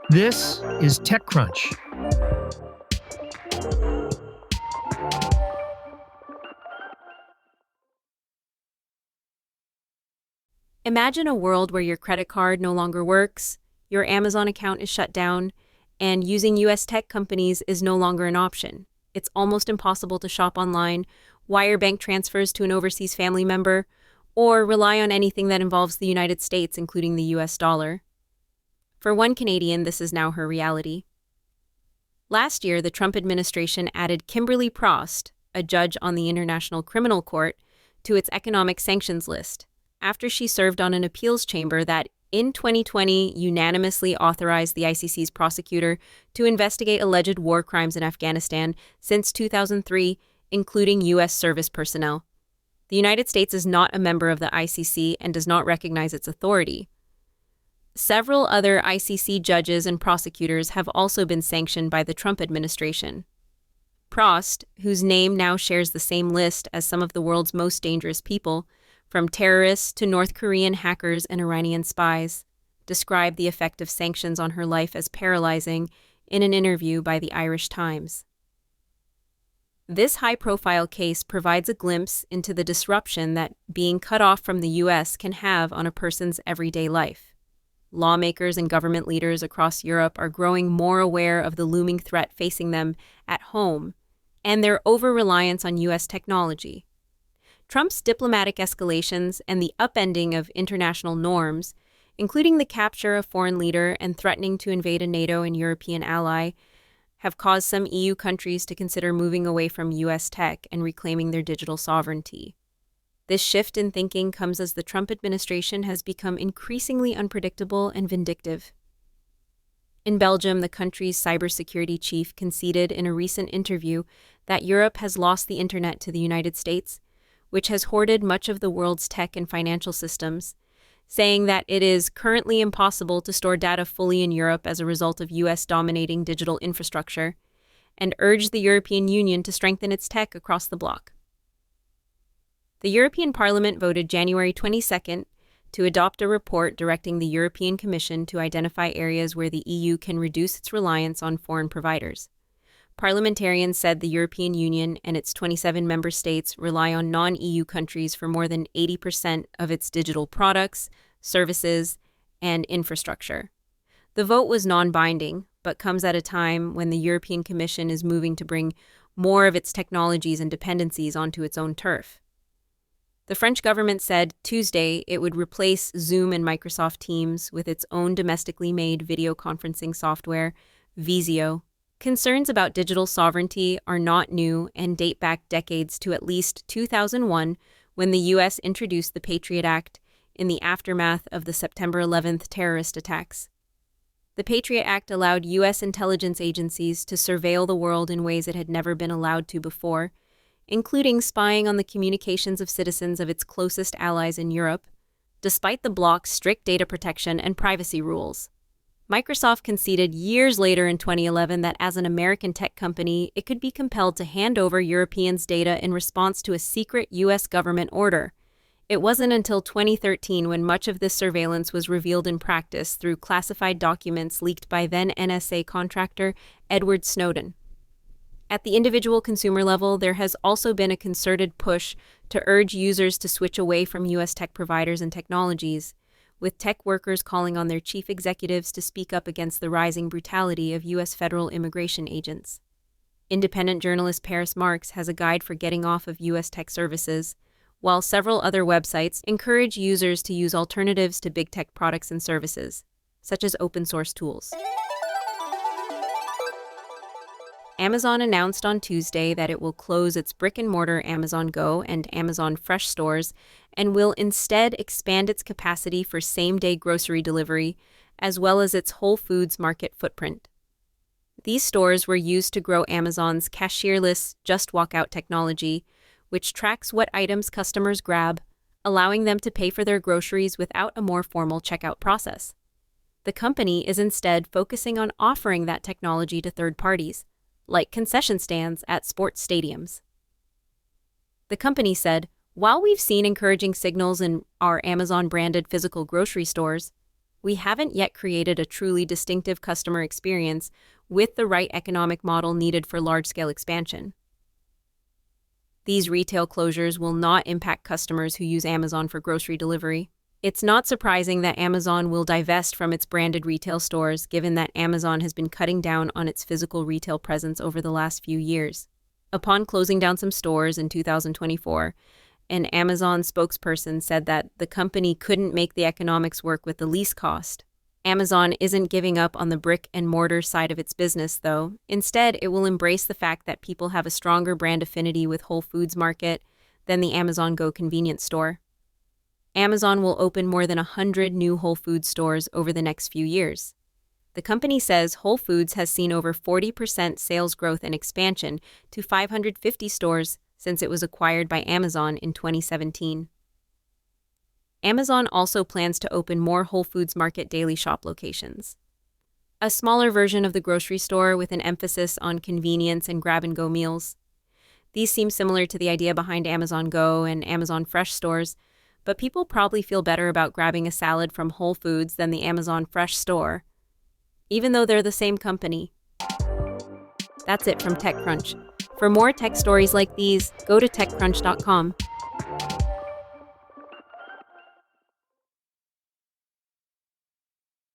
This is TechCrunch. Imagine a world where your credit card no longer works, your Amazon account is shut down, and using US tech companies is no longer an option. It's almost impossible to shop online, wire bank transfers to an overseas family member, or rely on anything that involves the United States, including the US dollar. For one Canadian, this is now her reality. Last year, the Trump administration added Kimberly Prost, a judge on the International Criminal Court, to its economic sanctions list, after she served on an appeals chamber that, in 2020, unanimously authorized the ICC's prosecutor to investigate alleged war crimes in Afghanistan since 2003, including U.S. service personnel. The United States is not a member of the ICC and does not recognize its authority. Several other ICC judges and prosecutors have also been sanctioned by the Trump administration. Prost, whose name now shares the same list as some of the world's most dangerous people, from terrorists to North Korean hackers and Iranian spies, described the effect of sanctions on her life as paralyzing in an interview by the Irish Times. This high-profile case provides a glimpse into the disruption that being cut off from the U.S. can have on a person's everyday life. Lawmakers and government leaders across Europe are growing more aware of the looming threat facing them at home and their over-reliance on U.S. technology. Trump's diplomatic escalations and the upending of international norms, including the capture of a foreign leader and threatening to invade a NATO and European ally, have caused some EU countries to consider moving away from U.S. tech and reclaiming their digital sovereignty. This shift in thinking comes as the Trump administration has become increasingly unpredictable and vindictive. In Belgium, the country's cybersecurity chief conceded in a recent interview that Europe has lost the internet to the United States, which has hoarded much of the world's tech and financial systems, saying that it is currently impossible to store data fully in Europe as a result of U.S. dominating digital infrastructure, and urged the European Union to strengthen its tech across the bloc. The European Parliament voted January 22nd to adopt a report directing the European Commission to identify areas where the EU can reduce its reliance on foreign providers. Parliamentarians said the European Union and its 27 member states rely on non-EU countries for more than 80% of its digital products, services, and infrastructure. The vote was non-binding, but comes at a time when the European Commission is moving to bring more of its technologies and dependencies onto its own turf. The French government said Tuesday it would replace Zoom and Microsoft Teams with its own domestically made video conferencing software, Visio. Concerns about digital sovereignty are not new and date back decades to at least 2001, when the U.S. introduced the Patriot Act in the aftermath of the September 11th terrorist attacks. The Patriot Act allowed U.S. intelligence agencies to surveil the world in ways it had never been allowed to before, including spying on the communications of citizens of its closest allies in Europe, despite the bloc's strict data protection and privacy rules. Microsoft conceded years later in 2011 that as an American tech company, it could be compelled to hand over Europeans' data in response to a secret U.S. government order. It wasn't until 2013 when much of this surveillance was revealed in practice through classified documents leaked by then NSA contractor Edward Snowden. At the individual consumer level, there has also been a concerted push to urge users to switch away from U.S. tech providers and technologies, with tech workers calling on their chief executives to speak up against the rising brutality of U.S. federal immigration agents. Independent journalist Paris Marx has a guide for getting off of U.S. tech services, while several other websites encourage users to use alternatives to big tech products and services, such as open-source tools. Amazon announced on Tuesday that it will close its brick-and-mortar Amazon Go and Amazon Fresh stores and will instead expand its capacity for same-day grocery delivery, as well as its Whole Foods Market footprint. These stores were used to grow Amazon's cashierless Just Walk Out technology, which tracks what items customers grab, allowing them to pay for their groceries without a more formal checkout process. The company is instead focusing on offering that technology to third parties, like concession stands at sports stadiums. The company said, "While we've seen encouraging signals in our Amazon-branded physical grocery stores, We haven't yet created a truly distinctive customer experience with the right economic model needed for large-scale expansion. These retail closures will not impact customers who use Amazon for grocery delivery. It's not surprising that Amazon will divest from its branded retail stores, given that Amazon has been cutting down on its physical retail presence over the last few years. Upon closing down some stores in 2024, an Amazon spokesperson said that the company couldn't make the economics work with the lease cost. Amazon isn't giving up on the brick and mortar side of its business, though. Instead, it will embrace the fact that people have a stronger brand affinity with Whole Foods Market than the Amazon Go convenience store. Amazon will open more than 100 new Whole Foods stores over the next few years. The company says Whole Foods has seen over 40% sales growth and expansion to 550 stores since it was acquired by Amazon in 2017. Amazon also plans to open more Whole Foods Market Daily Shop locations, a smaller version of the grocery store with an emphasis on convenience and grab-and-go meals. These seem similar to the idea behind Amazon Go and Amazon Fresh stores, but people probably feel better about grabbing a salad from Whole Foods than the Amazon Fresh store, even though they're the same company. That's it from TechCrunch. For more tech stories like these, go to techcrunch.com.